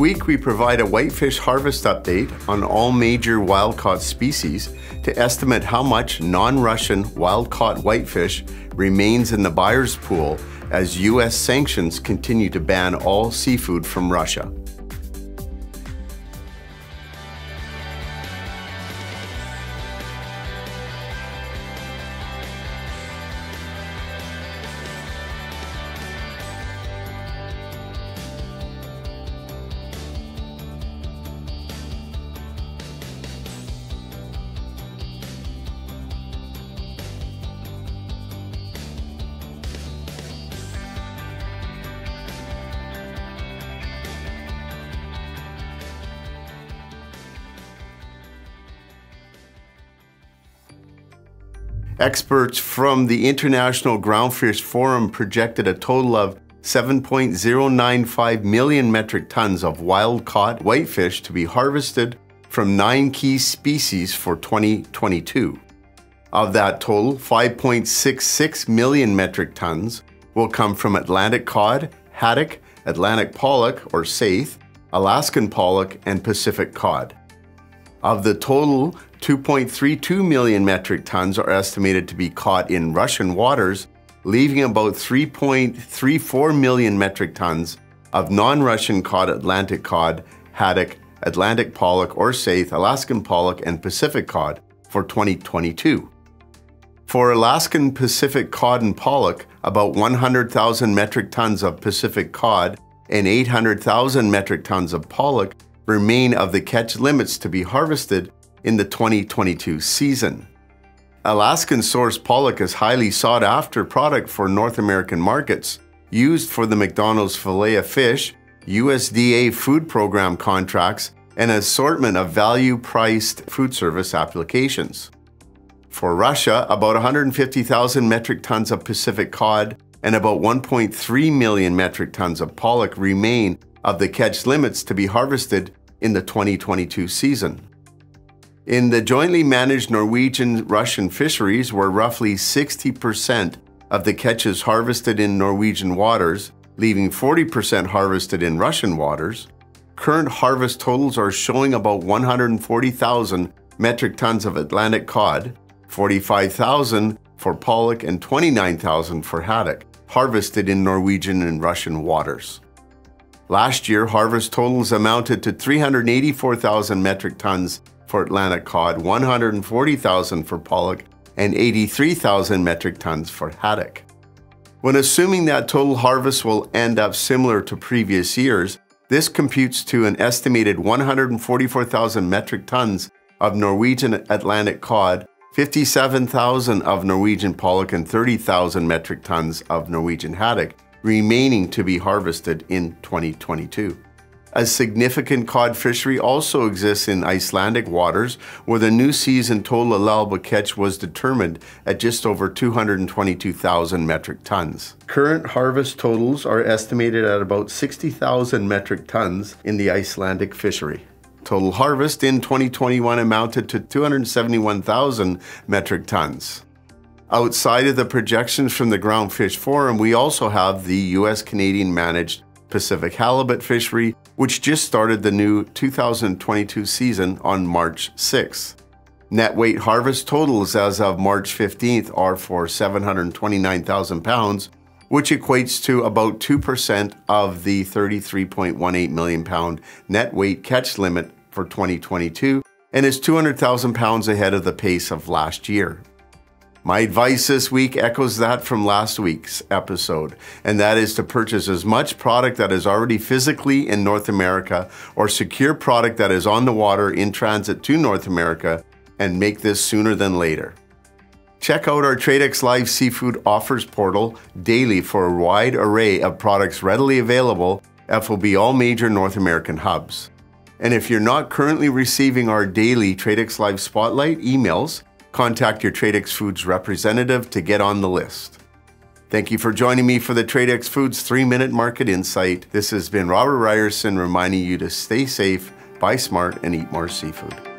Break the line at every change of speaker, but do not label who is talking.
week, we provide a whitefish harvest update on all major wild-caught species to estimate how much non-Russian wild-caught whitefish remains in the buyer's pool as U.S. sanctions continue to ban all seafood from Russia. Experts from the International Groundfish Forum projected a total of 7.095 million metric tons of wild-caught whitefish to be harvested from 9 key species for 2022. Of that total, 5.66 million metric tons will come from Atlantic cod, haddock, Atlantic pollock or saithe, Alaskan pollock, and Pacific cod. Of the total, 2.32 million metric tons are estimated to be caught in Russian waters, leaving about 3.34 million metric tons of non-Russian caught Atlantic cod, haddock, Atlantic pollock or saithe, Alaskan pollock, and Pacific cod for 2022. For Alaskan Pacific cod and pollock, about 100,000 metric tons of Pacific cod and 800,000 metric tons of pollock remain of the catch limits to be harvested in the 2022 season. Alaskan source pollock is highly sought after product for North American markets, used for the McDonald's Filet-O-Fish, USDA food program contracts, and an assortment of value-priced food service applications. For Russia, about 150,000 metric tons of Pacific cod and about 1.3 million metric tons of pollock remain of the catch limits to be harvested in the 2022 season. In the jointly managed Norwegian-Russian fisheries, where roughly 60% of the catches harvested in Norwegian waters, leaving 40% harvested in Russian waters, current harvest totals are showing about 140,000 metric tons of Atlantic cod, 45,000 for pollock, and 29,000 for haddock, harvested in Norwegian and Russian waters. Last year, harvest totals amounted to 384,000 metric tons for Atlantic cod, 140,000 for pollock, and 83,000 metric tons for haddock. When assuming that total harvest will end up similar to previous years, this computes to an estimated 144,000 metric tons of Norwegian Atlantic cod, 57,000 of Norwegian pollock, and 30,000 metric tons of Norwegian haddock remaining to be harvested in 2022. A significant cod fishery also exists in Icelandic waters, where the new season total allowable catch was determined at just over 222,000 metric tons. Current harvest totals are estimated at about 60,000 metric tons in the Icelandic fishery. Total harvest in 2021 amounted to 271,000 metric tons. Outside of the projections from the Groundfish Forum, we also have the US-Canadian managed Pacific halibut fishery, which just started the new 2022 season on March 6th. Net weight harvest totals as of March 15th are for 729,000 pounds, which equates to about 2% of the 33.18 million pound net weight catch limit for 2022 and is 200,000 pounds ahead of the pace of last year. My advice this week echoes that from last week's episode, and that is to purchase as much product that is already physically in North America or secure product that is on the water in transit to North America, and make this sooner than later. Check out our TradeX Live Seafood Offers portal daily for a wide array of products readily available at FOB all major North American hubs. And if you're not currently receiving our daily TradeX Live Spotlight emails, contact your TradeX Foods representative to get on the list. Thank you for joining me for the TradeX Foods 3-Minute Market Insight. This has been Robert Ryerson reminding you to stay safe, buy smart, and eat more seafood.